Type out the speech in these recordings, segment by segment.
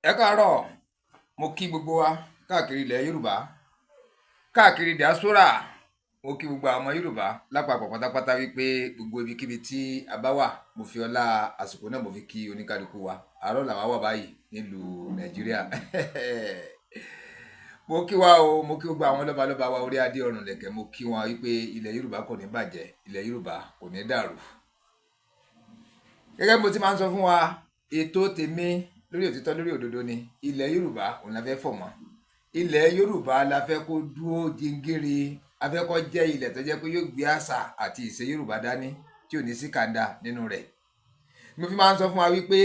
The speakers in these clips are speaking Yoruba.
Ẹ káàárọ̀, mo kí gbogbo wa káàkiri ilẹ̀ Yorùbá, káàkiri diaspora, mo kí gbogbo àwọn ọmọ Yorùbá lápapọ̀ pátápátá wípé gbogbo ibikíbi tí a bá wà, mo fi ọlá àsìkò náà mo fi kí oníkálukú wa. Àárọ̀ làwa wà báyìí nílùú Nàìjíríà. Mo kí wa o, mo kí gbogbo àwọn lọ́balọ́ba wa orí adé ọ̀run lẹ̀kẹ̀, mo kí wọn wípé ilẹ̀ Yorùbá kò ní bàjẹ́, ilẹ̀ Yorùbá kò ní dàrú. Gẹ́gẹ́ bí mo ti máa ń sọ fún wa, ètò tèmi lórí òtítọ́ lórí òdodo ni ilẹ̀ Yorùbá òun la fẹ́ fọ̀ mọ́. Ilẹ̀ Yorùbá la fẹ́ kó dúró jingiri, a fẹ́ kó jẹ́ ilẹ̀ tó jẹ́ pé yóò gbé àṣà àti ìṣe Yorùbá dání tí ò ní sí kàńdà nínú rẹ̀. Mo fi máa ń sọ fún wa wípé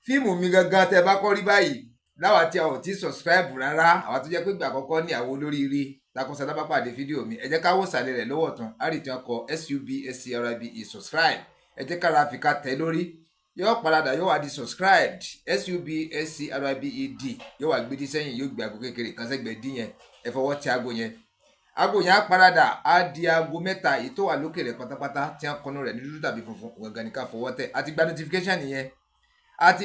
fíìmù mi gangan tẹ́ bá kọ́ rí báyìí láwa tí a ò tí subscribe rárá, àwa tó jẹ́ pé ìgbà àkọ́kọ́ ní àwọn olóríire takọsọ lábàpàdé fídíò mi, ẹ jẹ́ ká wò sàlẹ̀ rẹ̀ lọ́wọ́ tún àrí tí wọ́n kọ SUBSCRIBE subscribe, ẹ jẹ́ kára fi ká tẹ̀ lórí, yóò padà yóò wá di subscribed SUBSCRIBED, yóò wá gbédí sẹ́yìn, yóò gbé aago kékeré kan sẹ́gbẹ̀ẹ́ dín yẹn, ẹ fọwọ́ tẹ aago yẹn á padà á di aago mẹ́ta èyí tó wà lókè rẹ̀ pátápátá tí wọ́n kọnu rẹ̀ ní dúdú tàbí funfun gangan ní ká fọwọ́ tẹ̀. Àti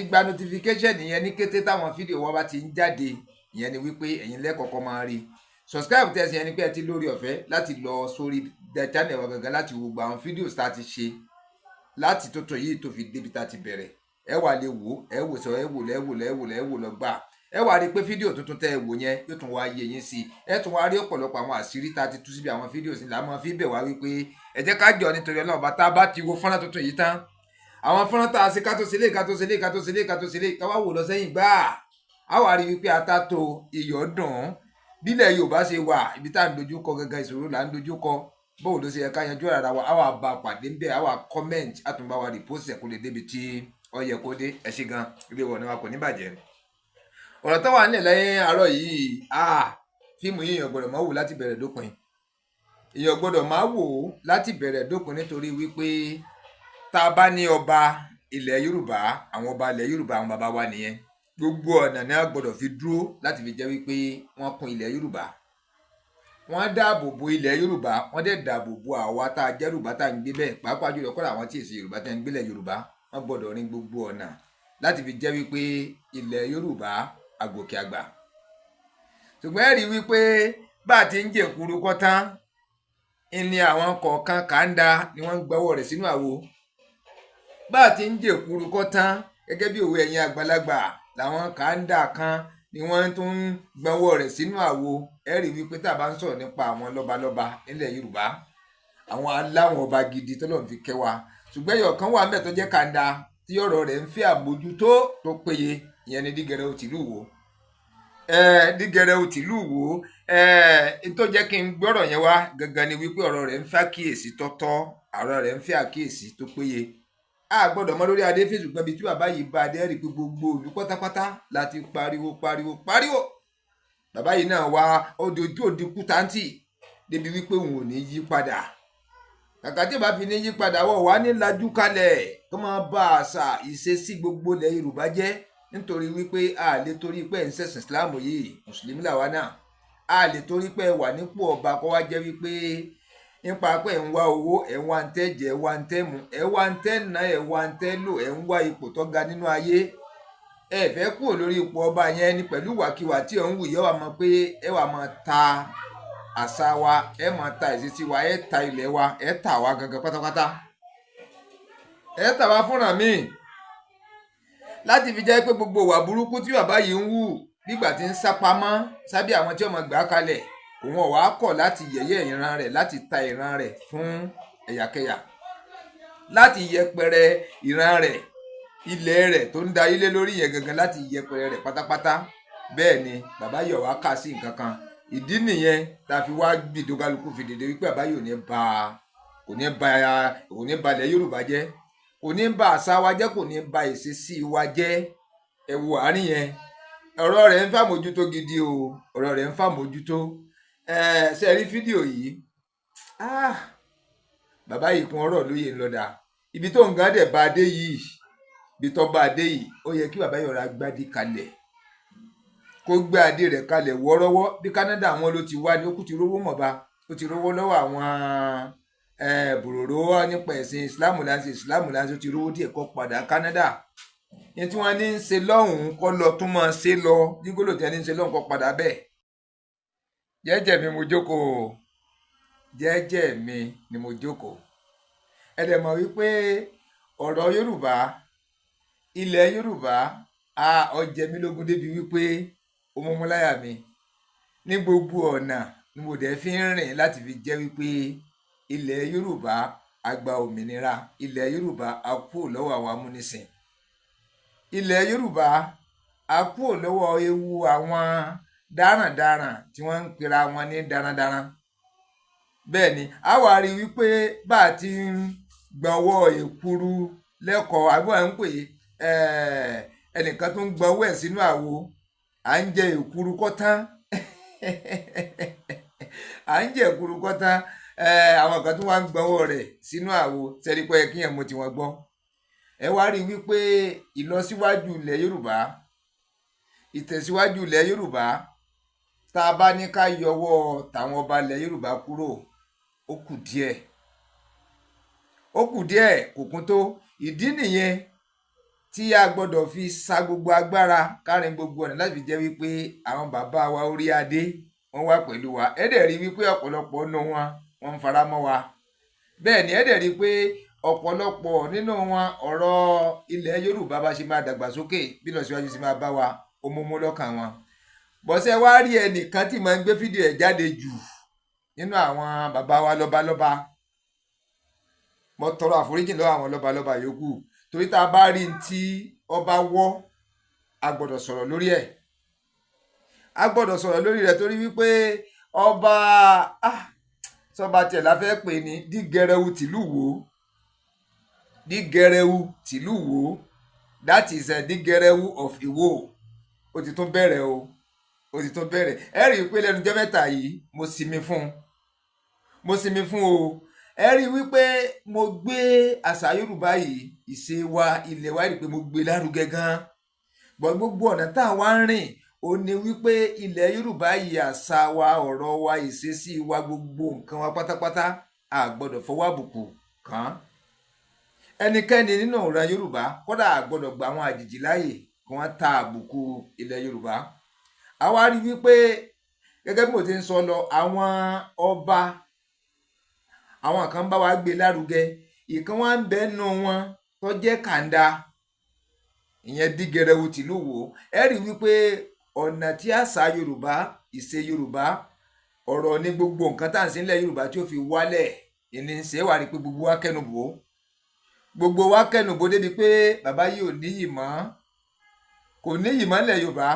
gba notification nìyẹn ní kété táwọn fídíò wa bá ti ń jáde, ìyẹn ni wípé ẹ̀yin lẹ́kọ̀ọ́kọ́ máa rí. Subscribe tẹ̀sí yẹn ni pé ẹ ti lórí ọ̀fẹ́ láti lọ sórí channel wa gangan láti wo gbogbo àwọn fídíò tá a ti ṣe láti tuntun yìí tó fi débi tá a ti bẹ̀rẹ̀. Ẹ wà lè wò ẹ wò sọ ẹ wò lọ gbà. Ẹ wà rí pé fídíò tuntun tẹ́ ẹ wò yẹn yóò tún wá yé yín sí i. Ẹ tún wá rí ọ̀pọ̀lọpọ̀ àwọn àṣírí tá a ti tú síbi àwọn fídíò sí làá máa fi bẹ̀ wá wípé ẹ jẹ́ ká jọ nítorí Ọlọ́run bá tá a bá ti wo fọ́nrán tuntun yìí tán. Àwọn fọ́nrán tá a ṣe ká tó ṣe lé ká wá wò lọ sẹ́yìn gbà. A wà rí wípé ata tó iyọ̀ dùn. Bílẹ̀ Yorùbá ṣe wà ibi tá à ń dojú kọ gangan ìṣòro là ń dojú kọ. Bóò ló ṣe yẹ ká yanjú ara wa, a wà bá pàdé ń bẹ̀, a wà comment, a tún bá wa repost ẹ̀ kó lè débi tí ó yẹ kó dé. Ẹ ṣé gan, ilé ìwọ ni wa kò ní bàjẹ́. Ọ̀rọ̀ tó wà nílẹ̀ lẹ́yìn àárọ̀ yìí, fíìmù yìí èèyàn gbọ́dọ̀ máa wò láti bẹ̀rẹ̀ dópin. Èèyàn gbọ́dọ̀ máa wò láti bẹ̀rẹ̀ dópin nítorí wípé tá a bá ní ọba ilẹ̀ Yorùbá, àwọn ọba ilẹ̀ Yorùbá àwọn bàbá wa nìyẹn. Gbogbo ọ̀nà ni a gbọ́dọ̀ fi dúró láti fi jẹ́ wípé wọ́n kún ilẹ̀ Yorùbá. Wọ́n dáàbò bo ilẹ̀ Yorùbá, wọ́n dẹ̀ dáàbò bo àwa tá a jẹ́ Yorùbá tá a ń gbé bẹ́ẹ̀, pàápàá jùlọ kọ́ àwọn tí èsì Yorùbá tá a ń gbélẹ̀ Yorùbá. Wọ́n gbọ́dọ̀ rin gbogbo ọ̀nà láti fi jẹ́ wípé ilẹ̀ Yorùbá àgòkè àgbà. Ṣùgbọ́n ẹ rí wípé bá a ti ń jẹ́ èkuru kọ́ tán, ní àwọn kọ̀ọ̀kan kàńdà ni wọ́n ń gbọ́wọ́ rẹ̀ sínú àwo. Bá a ti ń jẹ́ èkuru kọ́ tán, gẹ́gẹ́ bí òwe ẹ̀yin àgbàlagbà, làwọn kàńdà kan ni wọ́n tún ń gbọ́wọ́ rẹ̀ sínú àwo. Ẹ rí wípé tá a bá ń sọ̀rọ̀ nípa àwọn lọ́balọ́ba nílẹ̀ Yorùbá, àwọn aláwọn ọba gidi tọ́lọ́run fi kẹ́ wa, ṣùgbọ́n ẹyọ kan wà ńbẹ̀ tó jẹ́ kàńdà tí ọ̀rọ̀ rẹ̀ ń fẹ́ àmójútó tó péye, ìyẹn ni Dígẹrẹ Òtìlú Ìwó. Dígẹrẹ Òtìlú Ìwó, tó jẹ́ kí n gbọ́rọ̀ yẹn wá gangan ni wípé ọ̀rọ̀ rẹ̀ ń fẹ́ àkíyèsí tọ́tọ́, ọ̀rọ̀ rẹ̀ ń fẹ́ àkíyèsí tó péye. A gbọ́dọ̀ mọ lórí adé fèsì gbọ́n bí tí bàbá yìí bá adé rí pé gbogbo ìlú pátápátá láti pariwo. Bàbá yìí náà wá ojú òdi kútántì débi wípé òun ò ní yí padà. Kàkà tí ò bá fi ní yí padà wọ̀ wá ní lajú kalẹ̀ kó máa bá àṣà ìṣesí gbogbo ilẹ̀ Yorùbá jẹ́, nítorí wípé a lè torí pé ẹ̀ ń ṣẹ̀sìn Islam yìí, Mùsùlùmí làwa náà. A lè torí pé ẹ wà nípò ọba kó wá jẹ́ wípé nípa pé ẹ̀ ń wá owó, ẹ̀ ń wá ń tẹ́ jẹ, ẹ̀ wá ń tẹ́ mu, ẹ̀ wá ń tẹ́ ná, ẹ̀ wá ń tẹ́ lò, ẹ̀ ń wá ipò tó ga nínú ayé. Ẹ fẹ́ kúrò lórí ipò ọba yẹn ní pẹ̀lú wàkiwà tí ẹ̀ ń wù yẹ́ wà mọ̀ pé ẹ wà máa ta àṣà wa, ẹ máa ta ìṣesí wa, ẹ ta ilẹ̀ wa, ẹ tà wá gangan pátápátá. Ẹ tà wá fúnra míì láti fi jẹ́ pé gbogbo ìwà burúkú tí bàbá yìí ń wù nígbà tí ń sápamọ́ sábẹ́ àwọn tí ó máa gbà á kalẹ̀, òun ò wá kọ̀ láti yẹ̀yẹ́ ìran rẹ̀, láti ta ìran rẹ̀ fún ẹ̀yàkẹyà, láti yẹpẹrẹ ìran rẹ̀, ilẹ̀ rẹ̀ tó ń da ilé lórí yẹn gangan láti yẹpẹrẹ rẹ̀ pátápátá. Bẹ́ẹ̀ ni bàbá yìí ò wá kà sí nǹkan kan. Ìdí nìyẹn tá a fi wá gbìdó kálukú fi dìde wípé bàbá yìí kò ní ba ilẹ̀ Yorùbá jẹ́, kò ní ba àṣà wa jẹ́, kò ní ba ìṣesí wa jẹ́. Ẹ wo àárín yẹn, ọ̀rọ̀ rẹ̀ ń fàmójútó gidi o, ọ̀rọ̀ rẹ̀ ń fàmójútó. Ṣe rí fídíò yìí, bàbá yìí kún ọ̀rọ̀ lóye ńlọ́dà. Ibi tó ń gán dẹ̀ bá dé yìí, ibi tó bá dé yìí, ó yẹ kí bàbá yìí ra gbádìí kalẹ̀, kó gbé adé rẹ̀ kalẹ̀ wọ́ọ́rọ́wọ́. Bí Canada àwọn ló ti wá ní ó kú ti rówó mọ̀ba, ó ti rówó lọ́wọ́ àwọn bòròró nípa ẹ̀sìn Islam láńsí ó ti rówó díẹ̀ kó padà Canada. ní tí wọ́n ní ń ṣe lọ́hùn-ún kọ́ lọ tún máa ṣe lọ dígólò tí wọ́n ní ń ṣe lọ́hùn kọ́ padà bẹ́ẹ̀. Jẹ́jẹ́ mi mo jókòó, jẹ́jẹ́ mi ni mo jókòó. Ẹ dẹ̀ mọ̀ wípé ọ̀rọ̀ Yorùbá, ilẹ̀ Yorùbá, ó jẹ mí lógún débi wípé ó mú mú láyà mi ní gbogbo ọ̀nà ni mo dẹ̀ fi ń rìn láti fi jẹ́ wípé ilẹ̀ Yorùbá a gba òmìnira, ilẹ̀ Yorùbá a kúrò lọ́wọ́ àwọn amúnisìn, ilẹ̀ Yorùbá a kúrò lọ́wọ́ ewu àwọn darandaran tí wọ́n ń pera wọn ní darandaran. Bẹ́ẹ̀ ni a wá rí wípé bá a ti ń gbọ́wọ́ èkuru lẹ́kọ̀ọ́ àbúrò à ń pè ẹnìkan tó ń gbọ́wọ́ ẹ̀ sínú àwo, à ń jẹ èkuru kọ́tán à ń jẹ èkuru kọ́tán, àwọn kan tó wá ń gbọ́wọ́ rẹ̀ sínú àwo sẹ́ni pé kí yẹn mo ti wọ́n gbọ́. Ẹ wá rí wípé ìlọsíwájú ilẹ̀ Yorùbá, ìtẹ̀síwájú ilẹ̀ Yorùbá, tá a bá ní ká yọwọ́ tàwọn ọba ilẹ̀ Yorùbá kúrò, ó kù díẹ̀, ó kù díẹ̀, kò kún tó. Ìdí nìyẹn tí a gbọ́dọ̀ fi sa gbogbo agbára kárin gbogbo ọ̀nà láti fi jẹ́ wípé àwọn bàbá wa orí adé wọ́n wà pẹ̀lú wa. Ẹ dẹ̀ rí wípé ọ̀pọ̀lọpọ̀ nínú wọn wọ́n ń fara mọ́ wa. Bẹ́ẹ̀ ni ẹ dẹ̀ rí pé ọ̀pọ̀lọpọ̀ nínú wọn ọ̀rọ̀ ilẹ̀ Yorùbá bá ṣe máa dàgbàsókè, bí ìlọsíwájú ṣe máa bá wa, ó mú lọ́kàn wọn. Bọ́sẹ̀ wá rí ẹnìkan tí máa ń gbé fídíò ẹ̀ jáde jù nínú àwọn bàbá wa lọ́balọ́ba. Mo tọrọ àforíjì lọ́wọ́ àwọn lọ́balọ́ba yòókù, torí tá a bá rí tí ọba wọ́, a gbọ́dọ̀ sọ̀rọ̀ lórí ẹ̀, a gbọ́dọ̀ sọ̀rọ̀ lórí rẹ̀, torí wípé ọba sọba tiẹ̀ la fẹ́ pè ní dígẹrẹwu tìlú Ìwó, dígẹrẹwu tìlú Ìwó, that is dígẹrẹwu of Ìwó. Ó ti tún bẹ̀rẹ̀ o, ó ti tún bẹ̀rẹ̀. Ẹ rí i pé lẹ́nu jẹ́ mẹ́ta yìí mo sinmi fún o. Ẹ rí i wípé mo gbé àṣà Yorùbá yìí, ìṣe wa, ilẹ̀ wa, rí i pé mo gbé lárugẹ gan. Bọ̀ gbogbo ọ̀nà tá a wá ń rìn ó ní wípé ilẹ̀ Yorùbá yìí, àṣà wa, ọ̀rọ̀ wa, ìṣesí wa, gbogbo nǹkan wa pátápátá a gbọ́dọ̀ fọwọ́ àbùkù kàn. Ẹnikẹ́ni nínú ìran Yorùbá kódà a gbọ́dọ̀ gba àwọn àjèjì láàyè kí wọ́n ta àbùkù ilẹ̀ Yorùbá. A wá rí wípé gẹ́gẹ́ bí mo ti ń sọ lọ, àwọn ọba, àwọn kan bá wa gbé lárugẹ, ìkan wá ń bẹ nínú wọn tó jẹ́ kàńdá, ìyẹn dígẹrẹwu tìlú Ìwó. Ẹ rí wípé ọ̀nà tí àṣà Yorùbá, ìṣe Yorùbá, ọ̀rọ̀ ní gbogbo nǹkan tá à ń ṣe nílẹ̀ Yorùbá tí ó fi wálẹ̀, ìní ṣe wà rí pé gbogbo wa kẹnubò, gbogbo wa kẹnubò débi pé bàbá yìí ò níyì mọ́, kò níyì mọ́ nílẹ̀ Yorùbá.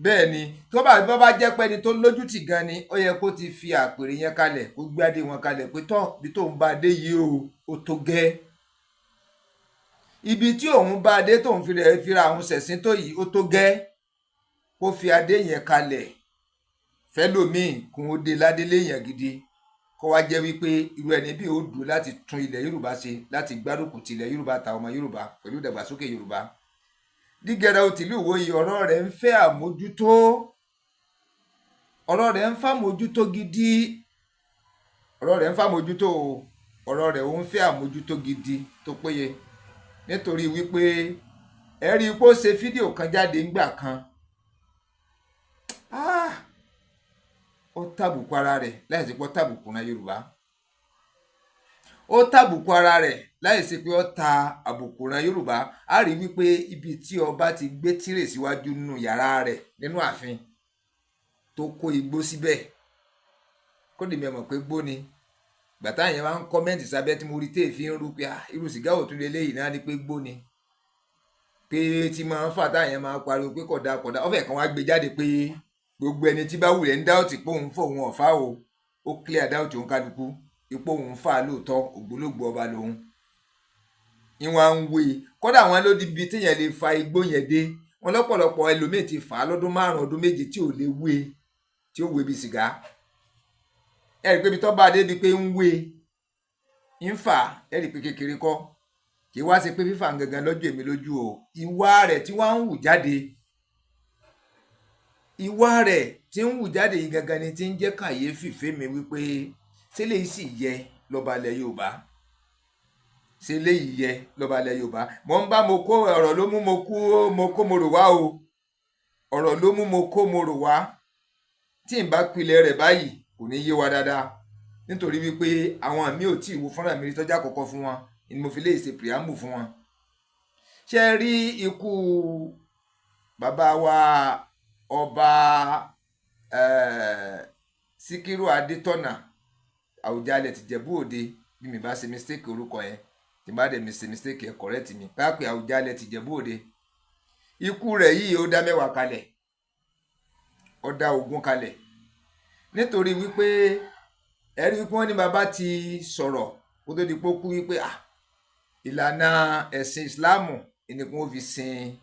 Bẹ́ẹ̀ ni tó bá jẹ́ pé ẹni tó lójútì gan ni, ó yẹ kó ti fi àpèrè yẹn kalẹ̀, kó gbé adé wọn kalẹ̀ pé tọ́ bí tóun bá dé yìí ó tó gẹ́, ibi tí òun bá dé tóun fira àwọn ṣẹ̀sín tó yìí ó tó gẹ́, kó fi adé yẹn kalẹ̀ fẹ́lòmíì kún ó dé ládé léèyàn gidi, kó wá jẹ́ wípé irú ẹni bí ó dùn láti tún ilẹ̀ Yorùbá ṣe, láti gbárùkù ti ilẹ̀ Yorùbá ta ọmọ Yorùbá pẹ̀lú ìdàgbàsókè Yorùbá. Dígẹrẹwu tìlú Ìwó yìí, ọ̀rọ̀ rẹ̀ ń fẹ́ àmójútó, ọ̀rọ̀ rẹ̀ ń fàmójútó gidi, ọ̀rọ̀ rẹ̀ ń fàmójútó, ọ̀rọ̀ rẹ̀ ń fẹ́ àmójútó gidi tó péye, nítorí wípé ẹ rí i pé ó ṣe fídíò kan jáde ńgbà kan, ó tàbùkù ara rẹ̀ láì sí pé ó tàbùkù ran Yorùbá, ó tàbùkù ara rẹ̀ láì sí pé ó ta àbùkù ran Yorùbá. A rí wípé ibi tí ọba ti gbé tírè síwájú nínú yàrá rẹ̀ nínú ààfin tó kó igbó síbẹ̀, kó lè mọ̀ pé gbó ni. Gbàtà yẹn máa ń kọ́mẹ́ǹtì sábẹ́ tí mo rí téè fi ń rú pé irú sìgá òtún lélẹ́yìí náà ni pé gbó ni, pé tí máa ń fà táyẹn máa pariwo pé kódà ọ̀fẹ́ kan wá gbé jáde pé gbogbo ẹni tí bá wulẹ̀ ń dáùtì pé òun fò òun ọ̀fà ó clear dáùtì òun kálukú, ipò òun fà lóòótọ́, ògbólógbò ọba lòun. Ìwọ̀n ń wé kódà wọn ló di ibi téèyàn lè fa igbó yẹn dé, wọn lọ́pọ̀lọpọ̀ ẹlòmíì ti fà á lọ́dún 5 ọdún 7 tí ò lè wé, tí ó wé bí sìgá. Ẹ rí i pé ibi tó bá dé bi pé ń wé ń fà, ẹ rí i pé kékeré kọ́, kì í wá ṣe pé fífà gangan lọ́jọ́ èmi lójú o, ìwà rẹ̀ tí wọ́n ń hù jáde, ìwà rẹ̀ tí ń hù jáde yìí gangan ni tí ń jẹ́ kàyéfì fẹ́mi wípé sílẹ̀ sì yẹ lọ́ba ilẹ̀ Yorùbá. ṣe léyìí yẹ lọ́ba ilẹ̀ Yorùbá. Mo ń bá mo kó ọ̀rọ̀ ló mú mo kó mo rò wá o, ọ̀rọ̀ ló mú mo kó mo rò wá. Tí n bá pilẹ̀ rẹ̀ báyìí kò ní yé wa dáadáa, nítorí wípé àwọn àmì ò tí ì wo fọ́nrán mi rí tọ́jà kọ̀ọ̀kan fún wọn ni mo fi lè ṣe preamble fún wọn. Ṣé rí ikú bàbá wa ọba Síkírù Adétọ̀nà Àwùjalẹ̀ tìjẹ̀bú Òde, bí mi bá ṣe mistake orúkọ yẹn, tí bá dẹ̀ mi ṣe mistake ẹ̀ correct mi, bá pè Àwùjalẹ̀ tìjẹ̀bú Òde. Ikú rẹ̀ yìí ó dá mẹ́wàá kalẹ̀, ó dá ogún kalẹ̀, nítorí wípé ẹ̀rí wípé wọ́n ní bàbá ti sọ̀rọ̀ kó tó di pé ó kú wípé ìlànà ẹ̀sìn ìsìláàmù ni kí wọ́n fi sin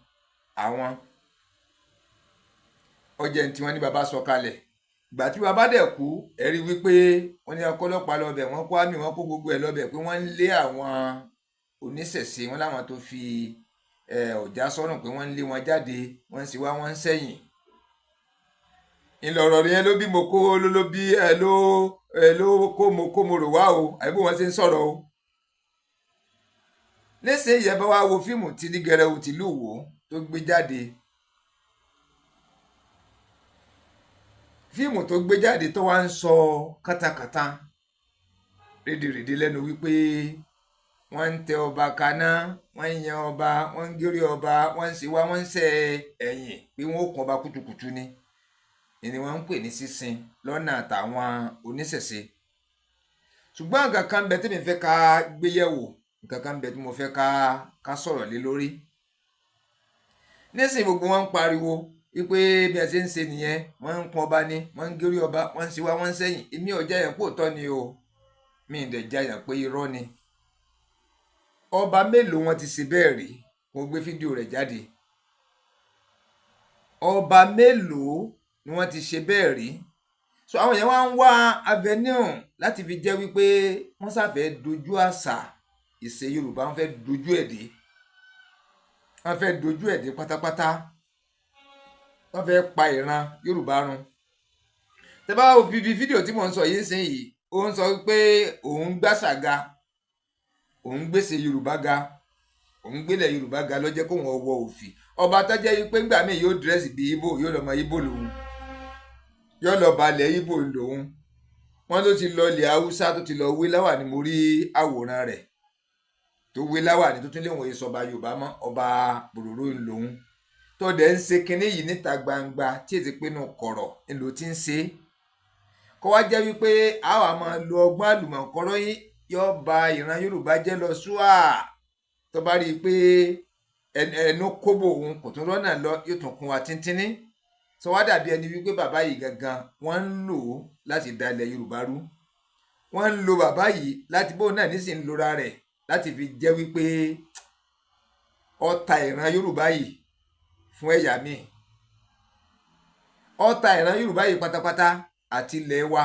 àwọn, ọjẹ́ tí wọ́n ní bàbá sọ kalẹ̀. Ìgbà tí bàbá dẹ̀ kú, ẹ̀rí wípé wọ́n ní ọlọ́pàá lọ́bẹ̀, wọ́n kó àmì, wọ́n kó gbogbo ẹ̀ lọ́bẹ̀, pé wọ́n ń lé àwọn oníṣẹ̀ṣe, wọn láwọn tó fi ọ̀já sọ́rùn, pé wọ́n ń lé wọn jáde, wọ́n ń sì wá, wọ́n ń sẹ́yìn. Ìlọ̀rọ̀ yẹn ló bí mo kó ló bí ló kó mo rò wá o, àbí wọ́n ṣe ń sọ̀rọ̀ o. Léṣe ìyẹn bá wá wo fíìmù tí ní Gẹrẹwu tìlú Ìwó tó gbé jáde, fíìmù tó gbé jáde tó wá ń sọ kátàkátà rédèrèdè lẹ́nu wípé wọ́n ń tẹ ọba kaná, wọ́n ń yan ọba, wọ́n ń gírí ọba, wọ́n ń ṣe wá, wọ́n ń ṣe ẹ̀yìn, pé wọ́n ó kún ọba kùtùkùtù ni wọ́n ń pè ní sísin lọ́nà àtàwọn oníṣẹ̀ṣe. Ṣùgbọ́n nǹkan kan bẹ tí mi fẹ́ ká gbéyẹ̀wò, nǹkan kan bẹ tí mo fẹ́ ká sọ̀rọ̀ lé lórí. Nísìnyí gbogbo wọn ń pariwo wípé bí ẹ ṣe ń ṣe nìyẹn, wọ́n ń kún ọba ni, wọ́n ń gírí ọba, wọ́n ń ṣe wá, wọ́n ń sẹ́yìn. Èmi ò jẹ́ yẹn pé òótọ́ ni o, mi ì dẹ̀ jẹ́ yẹn pé irọ́ ni. Ọba mélòó wọn ti ṣe bẹ́ẹ̀ rí? Mo gbé fídíò rẹ̀ jáde. Ọba mélòó ni wọ́n ti ṣe bẹ́ẹ̀ rí? So àwọn yẹn wá ń wá avenue láti fi jẹ́ wípé wọ́n ṣàfẹ́ dojú àṣà ìṣe Yorùbá, wọ́n fẹ́ dojú ẹ̀ dé, wọ́n fẹ́ dojú ẹ̀ dé pátápátá, wọ́n fẹ́ pa ìran Yorùbá run. Tẹ́ bá wo fídíò tí mò ń sọ yìí ń sìn yìí, ó ń sọ pé òun gbàṣà ga, òun gbèsè Yorùbá ga, òun gbélé Yorùbá ga ló jẹ́ kó wọn wọ òfì. Ọba tó jẹ́ wípé ńgbà míì yóò dírẹ́sì bí Ìgbò, yóò lọ mọ Ìgbò lòun, yóò lọ balẹ̀ Ìgbò lòun. Wọ́n ló ti lọ ilẹ̀ Haúsá tó ti lọ wé láwàní, mo rí àwòrán rẹ̀ tó wé láwàní tó tún lé wọn èso ọba Yorùbá mọ́, ọba bòròró lòun. Tó dẹ̀ ń ṣe kinní yìí níta gbangba tí èsì pinnu kọ̀rọ̀ ńlò tí ń ṣe. Kó wá jẹ́ wípé àwọn àmọ́ lo ọgbọ́n àlùmọ̀kọ́rọ́ yìí yóò ba ìran Yorùbá jẹ́ lọ ṣúà. Tó bá rí i pé ẹnu kóbò òun kò tún rọ́nà lọ, yóò tún kún wa tíntínní. Sọ wá dàbí ẹni wípé bàbá yìí gangan wọ́n ń lò ó láti da ilẹ̀ Yorùbá rú. Wọ́n ń lo bàbá yìí láti bóun náà nísìnyí ń lora rẹ̀ láti fi jẹ́ wípé ó ta ìran Yorùbá yìí fún ẹ̀yà míì. Ó ta ìran Yorùbá yìí pátápátá àti ilẹ̀ wa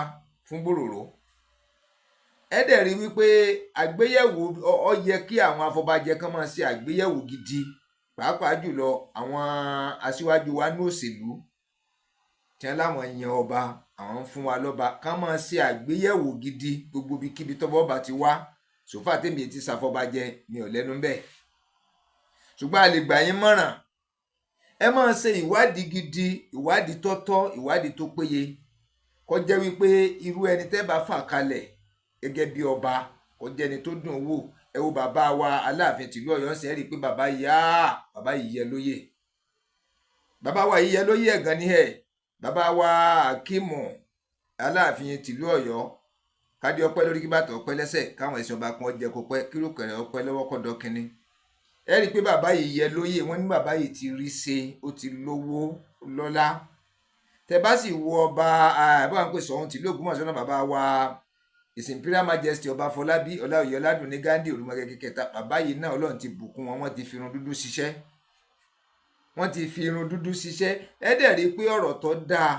fún bòròró. Ẹ dẹ̀ rí wípé àgbéyẹ̀wò, ó yẹ kí àwọn afọbajẹ kan máa ṣe àgbéyẹ̀wò gidi, pàápàá jùlọ àwọn aṣíwájú wa ní òṣèlú tí wọ́n láwọn yan ọba, àwọn ń fún wa lọ́ba, ká máa ṣe àgbéyẹ̀wò gidi gbogbo ibikíbi tọ́bọ̀ ọba ti wá. Sòfà tèmi ti ṣàfọbajẹ, mi ò lẹ́nu bẹ́ẹ̀. Ṣùgbọ́n a lè gbà yín mọ̀ràn, ẹ máa ṣe ìwádìí gidi, ìwádìí tọ́tọ́, ìwádìí tó péye. Kó jẹ́ wípé irú ẹni tẹ́ bá fà kalẹ̀ gẹ́gẹ́ bí ọba, kó jẹ́ ẹni tó dùn wò. Ẹ wo bàbá wa Aláàfin tìlú Ọ̀yọ́ ṣe rí i pé bàbá yìí yẹ lóyè. Bàbá wa yìí yẹ lóyè ẹ̀gàn ní ẹ̀. Bàbá wa Akíìmù Aláàfin tìlú Ọ̀yọ́, kádé ọpẹ́ lórí kí bàtà ọpẹ́ lẹ́sẹ̀, káwọn ẹ̀sìn ọba kan jẹ kó pẹ́, kírùkẹ̀rẹ̀ ọpẹ́ lọ́wọ́ kọ́dọ̀ kínní. Ẹ rí i pé bàbá yìí yẹ lóyè. Wọ́n ní bàbá yìí ti rí ṣe, ó ti lówó lọ́lá. Tẹ́ bá sì wo ọba àbáwọn pè Ṣọ̀ún tìlú Ògbómọ̀ṣọ́ náà, bàbá wa His Imperial Majesty ọba Fọlábí Ọláoyè Ọládùnní Gándì Olúmọgẹgẹ kẹta, bàbá yìí náà Ọlọ́run ti bùkún wọn, wọ́n ti fi irun dúdú ṣiṣẹ́, wọ́n ti fi irun dúdú ṣiṣẹ́. Ẹ dẹ̀ rí i pé ọ̀rọ̀ tó dáa,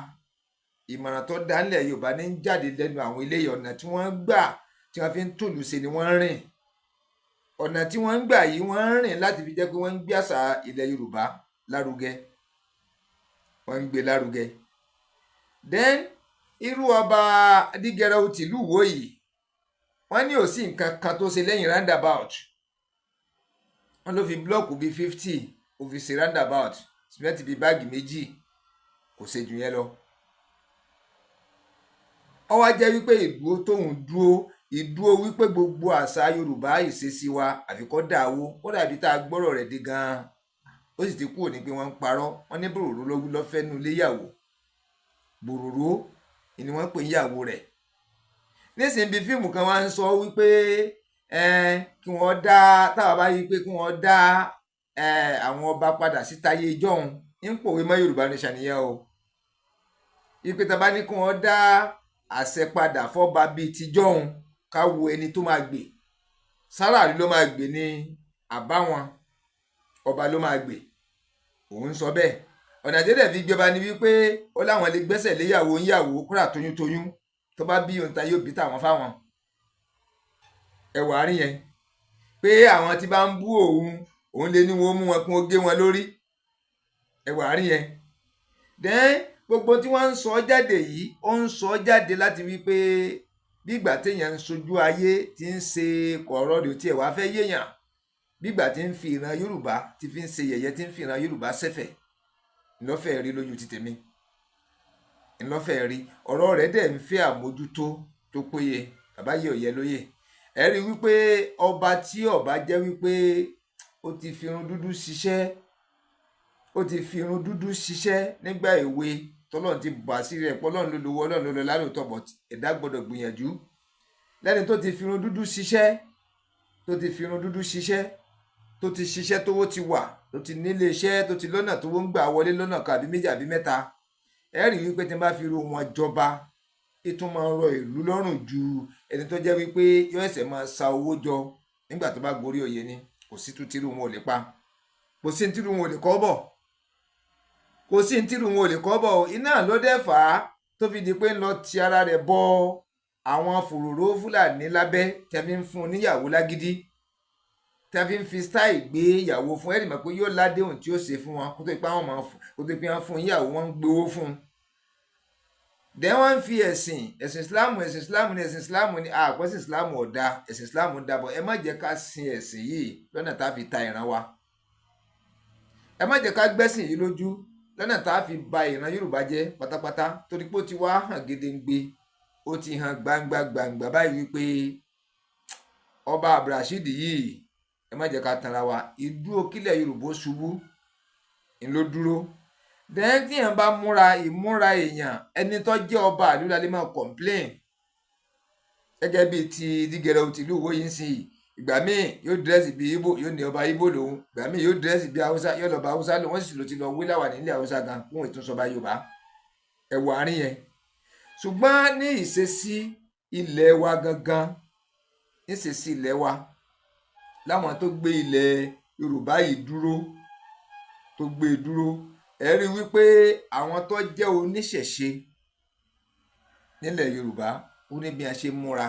ìmọ̀ràn tó dáa nílẹ̀ Yorùbá ní ń jáde lẹ́nu àwọn eléyìí. Ọ̀nà tí wọ́n gbà tí wọ́n fi ń tòlù ṣe ni wọ́n ń rìn. Ọ̀nà tí wọ́n ń gbà yìí wọ́n ń rìn láti fi jẹ́ pé wọ́n ń gbé àṣà ilẹ̀ Yorùbá lárugẹ, wọ́n ń gbé lárugẹ. Then irú ọba Adígẹrẹwu tìlú Ìwó yìí, wọ́n ní ò sí nǹkan kan tó ṣe lẹ́yìn roundabout wọ́n ló fi blọ́ọ̀kù bíi 50 ó fi ṣe roundabout sìmẹ́ǹtì bíi báàgì 2 kò ṣe jù yẹn lọ. ó wá jẹ́ wípé ìdúró tóun ìdúró wípé gbogbo àṣà Yorùbá ìṣesí wa àfikọ́ dàwó kódà bí tá a gbọ́rọ̀ rẹ̀ dé gan-an ó sì ti kúrò ní pé wọ́n ń parọ́ wọ́n ní bòròró lọ́fẹ́ nu léyàwó bòròró ni wọ́n pè níyàwó rẹ̀. nísìnyí bí fíìmù kan wá ń sọ wípé kí wọ́n dá táwa bá yí pé kí wọ́n dá àwọn ọba padà sí tayé ìjọ́un ń pòwe mọ́ Yorùbá nation nìyẹn o. ìpè tá a bá ní kí wọ́n dá àṣẹ padà fọ́ba bíi tijọ́un ká wo ẹni tó máa gbè sáràlú ló máa gbè ní àbáwọn ọba ló máa gbè òun sọ bẹ́ẹ̀. ọ̀nà àjẹ́dẹ̀ fi gbẹba ni wípé ó láwọn lè gbẹ́sẹ̀ léyàwó ńyàwó kúrà tóyúntóyún tó bá bí òun ta yóò bí tàwọn fáwọn. ẹwà rí yẹn pé àwọn tí bá ń bú òun lè ní wọn mú wọn kí wọn gé wọn lórí. ẹwà rí yẹn dẹ́n gbogbo tí wọ́n ń sọ jáde yìí ó ń sọ jáde láti wípé bí ìgbà téèyàn ń sojú ayé tí ń ṣe kọ̀ọ̀rọ̀ rẹ̀ tí ẹ̀ wá fẹ́ yéèyàn bí ìgbà tí ń fi ìran Yorùbá tí fi ń ṣe yẹ̀yẹ́ tí ń fi ìran Yorùbá ṣẹ̀fẹ̀ ńlọ́fẹ̀ẹ́ rí lójú ti tèmi ńlọ́fẹ̀ẹ́ rí ọ̀rọ̀ rẹ̀ dẹ̀ ń fẹ́ àmójútó tó péye bàbá yìí ò yẹ lóye. ẹ rí wípé ọba tí ọba jẹ́ wípé ó ti fi irun dúdú ṣiṣẹ́ nígbà èwe tọ́lọ́run ti bà sí rẹ̀ pọ́lọ́run ló lówó ọlọ́run ló lọ lálòótọ́ bọ̀ ẹ̀dá gbọ́dọ̀ gbìyànjú lẹ́ni tó ti fi irun dúdú ṣiṣẹ́ tó ti ṣiṣẹ́ tówó ti wà tó ti nílé iṣẹ́ tó ti lọ́nà tówó ń gbà wọlé lọ́nà kan àbí méjì àbí mẹ́ta. ẹ rí wípé tí wọ́n bá fi irú wọn jọba ètò máa ń rọ ìlú lọ́rùn ju ẹni tó jẹ́ wípé yóò ẹsẹ̀ máa sa owó jọ nígbà tó bá gorí oyè ni kò sí tún tírú wọn ò lè pa kò sí tírú wọn ò lè kọ́ bọ̀ iná ló dẹ̀ fà á tó fi di pé ń lọ ti ara rẹ̀ bọ àwọn fòròró Fúlàní lábẹ́ tí a fi ń fún un níyàwó lágídí tí a fi ń fi style gbé ìyàwó fún ẹ̀rì mọ̀ pé yóò ládéhùn tí ó ṣe fún wọn kó tó pé wọ́n fún ìyàwó wọn ń gbowó fún un. dẹ́ wọ́n ń fi ẹ̀sìn Islam ni àpẹ́sìn Islam ọ̀dà ẹ̀sìn Islam dàbọ̀ ẹ má jẹ́ ká sin ẹ̀sìn yìí lọ́nà tá a fi ta ìran wa ẹ má jẹ́ ká gbẹ́sìn yìí lójú lọ́nà tá a fi ba ìran Yorùbá jẹ́ pátápátá torí pé ó ti wá hàn gédéǹgbé ó ti hàn gbangba báyìí wípé ọba Abdulrasheed yìí ẹ má jẹ́ ká tanra wa ìdúró kílẹ̀ Yorùbá ṣubú ńlọ dúró. dẹ́n tí èèyàn bá ìmúra èèyàn ẹni tó jẹ́ ọba àdúrà lè máa complain gẹ́gẹ́ bíi ti dígẹ̀rẹ̀ òtìlú owó yìí ń sìn ìgbà míì yóò dírẹ́sì bíi Ìgbò yóò ní ọba Ìgbò lòun ìgbà míì yóò dírẹ́sì bíi Haúsá yóò lọ́ba Haúsá lòun wọ́n sì lò ti lọ wí láwà nílẹ̀ Haúsá gan fún ìtúnṣọba Yorùbá ẹ̀wọ̀ àárín yẹn. ṣùgbọ́n ní ìṣesí ilẹ̀ wa gangan níṣesí ilẹ̀ wa láwọn tó gbé ilẹ̀ Yorùbá yìí dúró ẹ rí wípé àwọn tó jẹ́ oníṣẹ̀ṣe nílẹ̀ Yorùbá ó ní bí a ṣe múra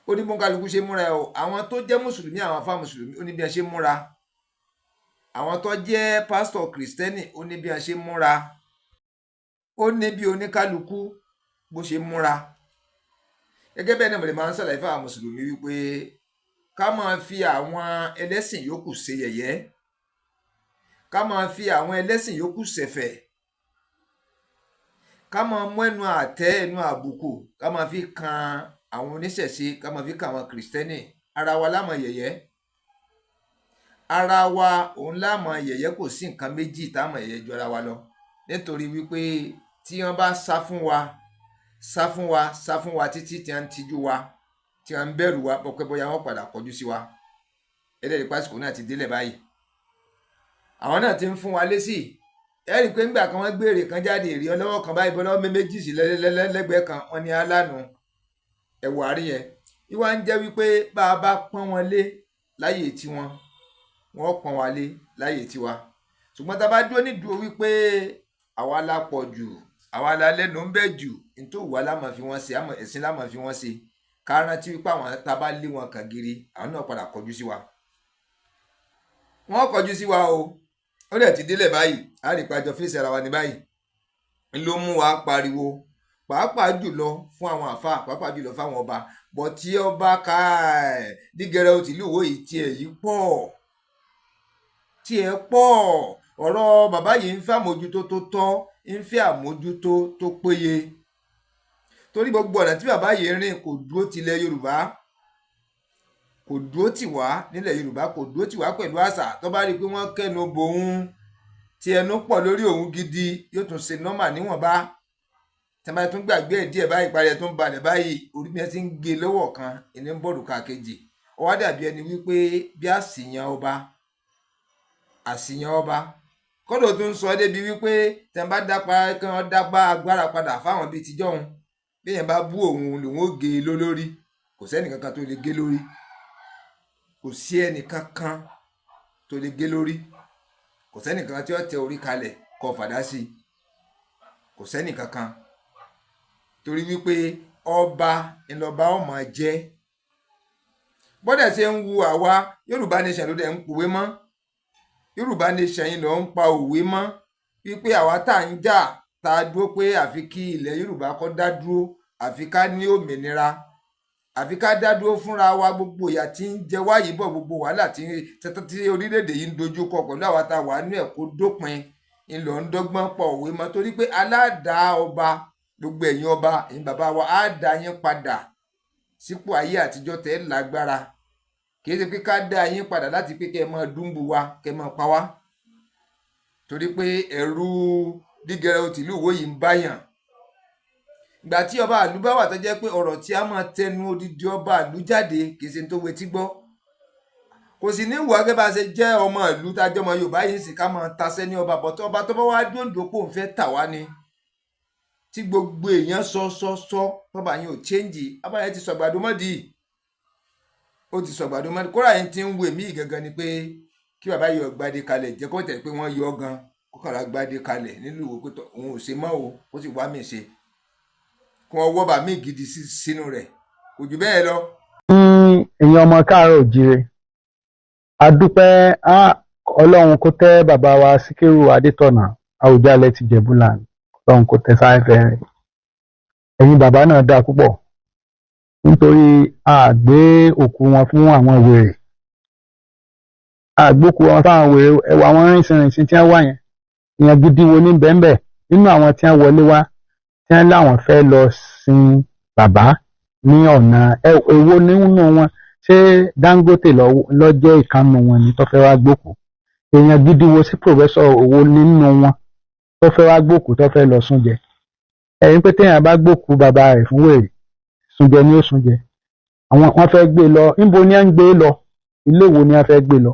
ó ní bọ́ńkálukú ṣe múra o àwọn tó jẹ́ mùsùlùmí àwọn afá mùsùlùmí ó ní bí a ṣe múra àwọn tó jẹ́ pásítọ̀ kìrìsìtẹ́nì ó ní bí a ṣe múra ó ní bí oníkálukú bó ṣe múra. gẹ́gẹ́ bẹ́ẹ̀ náà mo lè máa ń ṣàlàyé fáwọn mùsùlùmí wípé ká máa fi àwọn ẹlẹ́sìn yòókù ṣe yẹ̀yẹ́ ká máa fi àwọn ẹlẹ́sìn yòókù ṣẹ̀fẹ̀ ká máa mú ẹnu àbùkù ká máa fi kan àwọn oníṣẹ̀ṣe ká máa fi kan àwọn kìrìsìtẹ́nì ara wa lámọ̀ yẹ̀yẹ́ ara wa òun lámọ̀ yẹ̀yẹ́ kò sí nǹkan méjì táwọn yẹ̀yẹ́ ju ara wa lọ nítorí wípé tí wọ́n bá sá fún wa títí tí wọ́n ń tijú wa tí wọ́n ń bẹ̀rù wa pọ̀ pé bóyá wọ́n padà kọjú sí wa ẹlẹ́rìí pásítọ̀ náà ti délẹ̀ báyìí àwọn náà ti ń fún wa lésì ẹ rí i pé ńgbà kan wọ́n gbèrè kan jáde èrè ọlọ́wọ́ kan báyìí bọ́lọ́wọ́ méjì sí lẹ́gbẹ̀ẹ́ kan wọ́n ní alánú ẹ̀wọ̀ àrí yẹn ìwà ń jẹ́ wípé bá a bá pọ́n wọn lé láyè tiwọn wọ́n pọ́n wa lé láyè tiwa ṣùgbọ́n tá a bá dúró nídùú wípé àwa la pọ̀ jù àwa la lẹ́nu ń bẹ̀ jù nítorí wà lámà fi wọ́n ṣe àmọ́ ẹ̀sìn lámà fi wọ́n ṣe ká rántí wípé àwọn tá a bá lé wọn kàn gírí àwọn náà padà kọjú sí wa wọ́n kọjú sí wa o ó dẹ̀ ti délẹ̀ báyìí a rí ìpàjọ fèsì ara wa ní báyìí ló mú wa pariwo pàápàá jùlọ fún àwọn àfáà pàápàá jùlọ fáwọn ọba bọ̀ tí ọba ká Dígẹrẹ ó tìlú Ìwó yìí tiẹ̀ yìí pọ̀ ọ̀rọ̀ bàbá yìí ń fẹ́ àmójútó tó tọ́ ń fẹ́ àmójútó tó péye torí gbogbo ọ̀nà tí bàbá yìí rìn kò dúró tilẹ̀ Yorùbá kò dúró tì wá nílẹ̀ Yorùbá kò dúró tì wá pẹ̀lú àṣà tó bá rí i pé wọ́n kẹ́nu bòun tí ẹnu pọ̀ lórí òun gidi yóò tún ṣe nọ́mà níwọ̀nba tí wọ́n bá tún gbàgbé ẹ̀ díẹ̀ báyìí parí ẹ̀ tó ń balẹ̀ báyìí orí mi ti ń gé lọ́wọ́ kan ẹni ń bọ̀dù káàkejì ó wá dàbí ẹni wípé bí àṣìyàn ọba kọ́dọ̀ tó ń sọ débi wípé tí wọ́n bá dápá agbára padà fáwọn bíi tijọ́ òun bí èèyàn bá bú òun lòun ó gé e lórí kò sẹ́nì kankan tó lè gé lórí kò sí ẹnì kankan tó lè gé lórí kò sẹ́nì kankan tí ó tẹ orí kalẹ̀ kọ fàdá sí kò sẹ́nì kankan torí wípé ọba ìlọba ọmọ jẹ́ bọ́dẹ̀ ṣe ń wu àwa Yorùbá nation ló dẹ̀ ń pòwe mọ́ Yorùbá nation yìí ló ń pa òwe mọ́ wípé àwa tá à ń jà tá a dúró pé àfi kí ilẹ̀ Yorùbá kó dá dúró àfi ká ní òmìnira àfi ká dá dúró fúnra wa gbogbo ìyà tí ń jẹ wá yìí bọ̀ gbogbo wàhálà tí orílẹ̀-èdè yìí ń dojú kọ pẹ̀lú àwa tá a wà nínú ẹ̀ kó dópin ńlọ ń dọ́gbọ́n pọ̀ òwe mọ́ torí pé aládàá ọba gbogbo ẹ̀yin ọba ẹ̀yin bàbá wa á dá yín padà sípò ayé àtijọ́ tẹ́ lágbára kì í ṣe pé ká dá yín padà láti pé kẹ́ ẹ máa dúnbù wa kẹ́ ẹ máa pa wá torí pé ẹ̀rù Dígẹrẹ ó tìlú Ìwó yìí ń báyàn ìgbà tí ọba àlú bá wà tó jẹ́ pé ọ̀rọ̀ tí a máa tẹnu odidi ọba àlú jáde kì í ṣe tó wetí gbọ́ kò sì ní ìwà gẹ́gẹ́ bá ṣe jẹ́ ọmọ ìlú tájọ́ ọmọ Yorùbá yìí sì ká máa tasẹ́ ní ọba bọ̀tọ́ ọba tó bá wá dòǹdó pò ń fẹ́ tà wá ni tí gbogbo èèyàn sọ tọ́ba yẹn ò chéǹjì abáyẹ ti sọ̀gbàdo mọ́dì ó ti sọ̀gbàdo mọ́dì kóra yẹn ti ń wè mí gangan ni pé kí bàbá yọ gbadé kalẹ̀ jẹ́ kó tẹ̀ pé wọ́n yọ gan kó kàrà gbadé kalẹ̀ nílùú Ìwó pé òun ò ṣe mọ́ o ó sì wá mí ṣe kí wọ́n wọ́ bàmí gidi sínú rẹ̀ kò jù bẹ́ẹ̀ lọ. èèyàn ọmọ káàárọ̀ òjíire adúpẹ́ Ọlọ́run kó tẹ́ bàbá wa Síkírù Adétọ̀nà Àwùjalẹ̀ ti Jẹ̀bú-Land Ọlọ́run kó tẹ́ sáfẹ́ rẹ̀ ẹ̀yin bàbá náà dáa púpọ̀ nítorí a gbé òkú wọn fún àwọn wèrè a gbókú wọn fáwọn wèrè ẹwà wọn rìnsìnrìnsìn tí wọ́n wà yẹn ìyẹn gidi wo ní bẹ́ẹ̀ nínú àwọn tí wọ́n wọlé wá tí wọ́n láwọn fẹ́ lọ sin bàbá ní ọ̀nà èwo nínú wọn ṣé Dangote lọ jẹ́ ìkànnù wọn ni tó fẹ́ wá gbókú èèyàn gidi wo sí pòfẹ́sọ̀ owó nínú wọn tó fẹ́ wá gbókú tó fẹ́ lọ súnjẹ ẹ̀yin pé téèyàn bá gbókú bàbá rẹ̀ fún wèrè súnjẹ ni ó súnjẹ àwọn wọn fẹ́ gbé lọ níbo ni wọ́n ń gbé lọ ilé wo ni wọ́n fẹ́ gbé lọ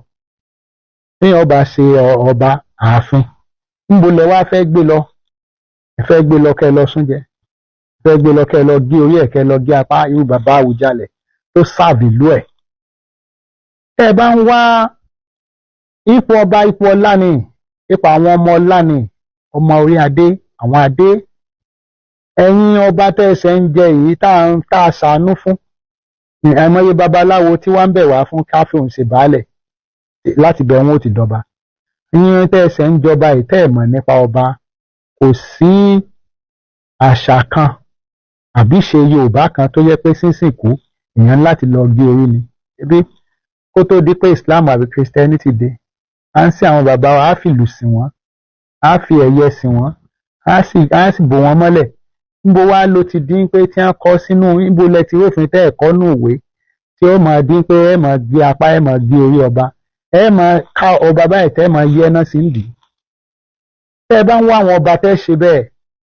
téèyàn ọba ṣe ọba ààfin níbo lẹ wá fẹ́ gbé lọ ẹ fẹ́ gbé lọ kẹ́ lọ súnjẹ ẹ fẹ́ gbé lọ kẹ́ lọ gé orí ẹ̀ kẹ́ lọ gé apá irú bàbá Àwùjalẹ̀ tó sáàbì ìlú ẹ̀ tẹ́ ẹ bá ń wá ipò ọba ipò ọlá ni ipò àwọn ọmọ ọlá ni ọmọ orí adé àwọn adé ẹ̀yin ọba tẹ́sẹ̀ ń jẹ èyí tá a ṣàánú fún àìmọye babaláwo tí wọ́n ń bẹ̀ wá fún káfíń ṣe baálẹ̀ láti bẹ̀ wọ́n ó ti dọba yín tẹ́sẹ̀ ń jọba ìtẹ́ ẹ̀mọ̀ nípa ọba kò sí àṣà kan àbí ṣe Yorùbá kan tó yẹ pé sísìnkú èèyàn láti lọ gé orí ni ebi kó tó di pé Islam àbí Christianity dé à ń sin àwọn bàbá wa á fi ìlù sìn wọ́n á fi ẹ̀yẹ sìn wọ́n á sì bò wọ́n mọ́lẹ̀ níbo wá ló ti dín pé tí wọ́n kọ́ sínú níbo lẹ ti rófin tẹ́ ẹ̀kọ́ nù òwe tí ó máa dín pé ẹ máa gé apá ẹ máa gé orí ọba ẹ máa ká ọba báyìí tẹ́ ẹ máa yẹ náà sí ìdí tẹ́ ẹ bá ń wá àwọn ọba tẹ́ ṣe bẹ́ẹ̀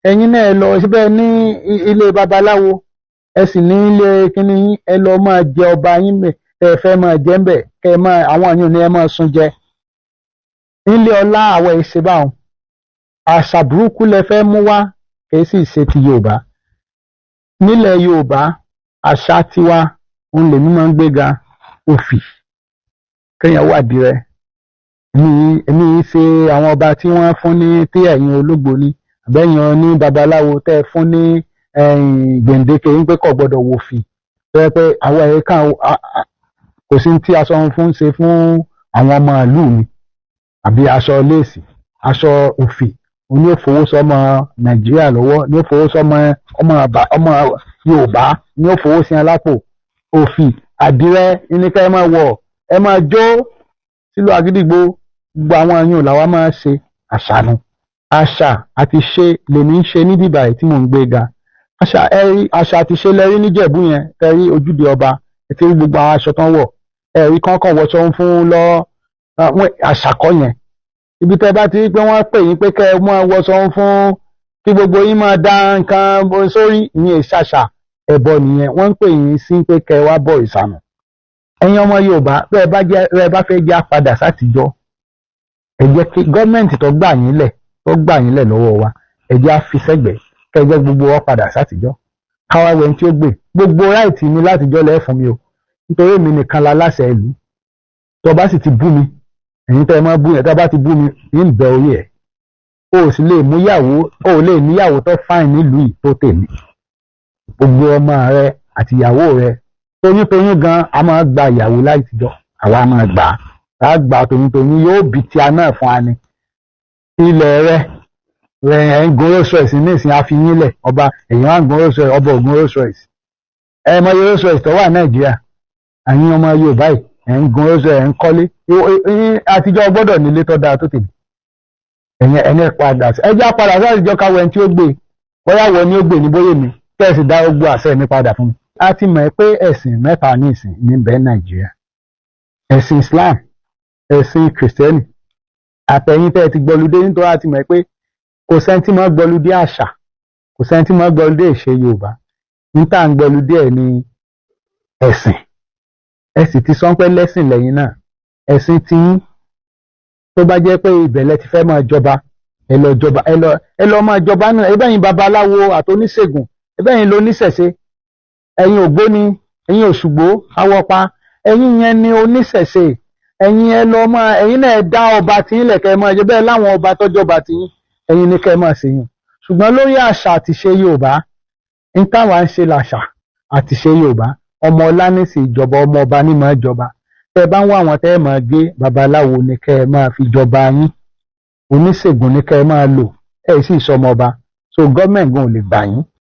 ẹ̀yin náà ẹ lọ síbẹ̀ ní ilé babaláwo ẹ sì ní ilé kíní ẹ lọ máa jẹ ọba yín bẹ̀ tẹ́ ẹ fẹ́ máa jẹ ń bẹ̀ kẹ́ ẹ máa àwọn àyàn ni ẹ máa sun jẹ nílé ọlá àwọ̀ ìṣe báwọn àṣà burúkú lẹ fẹ́ mú wá kì í sì ṣe ti Yorùbá nílẹ̀ Yorùbá àṣà tiwa òun lèmi máa ń gbéga òfì kéèyàn wádìí rẹ̀ èmi ṣe àwọn ọba tí wọ́n fún ní tí ẹ̀yin ológbò ní àbẹ́yìn ní babaláwo tẹ́ ẹ fún ní gbèǹdéke ń pé kò gbọ́dọ̀ wòfì tó yẹ pé àwọn ẹ̀ka kò sí tí aṣọ fún ṣe fún àwọn ọmọ ìlú mi àbí aṣọ léèsì aṣọ òfì òun ni ó fowó sọmọ Nàìjíríà lọ́wọ́ ni ó fowó sọmọ ọmọ Yorùbá ni ó fowó sí alápò òfì àdìrẹ ní ká ẹ máa wọ̀ ẹ máa jó sílùú Àgídìgbò gbogbo àwọn èèyàn làwa máa ṣe àṣà nu àṣà àti ṣe lèmi ń ṣe ní bíbá yìí tí mò ń gbé ga àṣà àti ṣe lẹ́rí níjẹ̀bú yẹn tẹ́rí ojúde ọba ẹ ti rí gbogbo àwọn aṣọ tán wọ̀ ẹ̀rí kankan wọṣọ fún lọ àṣà kọ́ yẹn ibi tẹ́ bá ti rí pé wọ́n pè yín pé kẹ́ ẹ máa wọṣọ fún kí gbogbo yín máa dá nǹkan sórí ìyẹn ìṣàṣà ẹbọ nìyẹn wọ́n ń pè yín sí pé kẹ́ ẹ wá bọ ìsànà ẹ̀yin ọmọ Yorùbá bẹ́ẹ̀ bá fẹ́ já padà sátijọ́ ẹ jẹ́ kí gọ́ọ̀mẹ̀ntì tó gbà yín lẹ̀ lọ́wọ́ wa ẹ jẹ́ á fi sẹ́gbẹ̀ẹ́ kẹ́ ẹ jẹ́ gbogbo wa padà sátijọ́ káwá wẹ̀ tí ó gbé gbogbo ráìtì mi látijọ́ lẹ́ẹ̀ fún mi o nítorí èmi nìkan la láṣẹ ìlú tó bá sì ti bú mi ẹ̀yin tẹ́ ẹ máa bú yẹn tó bá ti bú mi ń bẹ orí ẹ̀ o ò sì lè mú yàwó o ò lè níyàwó tó fáìn nílùú yìí tó tèmi gbogbo ọmọ rẹ àti ìyàwó rẹ toyúntoyún gan a máa gba ìyàwó látijọ́ àwa máa gbà á gbà toyúntoyún yóò bí tí a náà fún wa ni ilẹ̀ rẹ ẹ̀ ń gun Rolls Royce ní ìsìn àfihàn lẹ̀ ọba èèyàn á ń gun Rolls Royce ọba ògùn Rolls Royce ẹ mọ Rolls Royce tó wà Nàìjíríà àyìn ọmọ Yorùbá yìí ẹ̀ ń gun Rolls Royce ẹ̀ ń kọ́lé àtijọ́ gbọ́dọ̀ nílé tó dáa tó tèmi ẹ̀yìn padà ẹ já padà sí àtijọ́ káwọ ẹni tí ó gbé bóyá wọ ni ó gbé ní bóyá mi kẹ́ẹ̀sì dá gbogbo àṣẹ mi padà fún mi. a ti mọ̀ pé ẹ̀sìn mẹ́ta ní ìsìn ní bẹ́ẹ̀ Nàìjíríà ẹ̀sìn Islam ẹ̀sìn Kìrìsìtẹ́nì àtẹ̀yìn tẹ́ ẹ ti gbọ́ludé nítorí a ti mọ̀ pé kò sẹ́ni tí máa gbọ́ludé àṣà kò sẹ́ni tí máa gbọ́ludé ìṣe Yorùbá níta ń gbọ́ludé ẹ̀ ní ẹ̀sìn ẹ sì ti sọ pé lẹ́sìn lẹ́yìn náà ẹ̀sìn tí tó bá jẹ́ pé ìbẹ̀lẹ̀ ti fẹ́ máa jọba ẹ lọ máa jọba náà ẹ bẹ́yìn babaláwo àtòníṣègùn ẹ bẹ́yìn lóníṣẹ̀ṣe ẹ̀yin ògbóni ẹ̀yin òṣùgbó awọ́pa ẹ̀yin yẹn ni oníṣẹ̀ṣe ẹ̀yin ẹ lọ máa ẹ̀yin náà ẹ dá ọba tí yín lẹ̀kẹ́ máa jẹ bẹ́ẹ̀ láwọn ọba tọ́jọba tí yín ẹ̀yin ní kẹ́ máa ṣe yín ṣùgbọ́n lórí àṣà àti ṣe Yorùbá ní táwa ń ṣe làṣà àti ṣe Yorùbá ọmọ ọlá ní sí ìjọba ọmọ ọba ní máa jọba tẹ́ bá ń wá àwọn tẹ́ ẹ máa gé babaláwo ní kẹ́ ẹ máa fi jọba yín oníṣègùn ní kẹ́ ẹ máa lò ẹ sì sọmọ ọba so gọ́ọ̀mẹ̀ntì gan ò lè gbà yín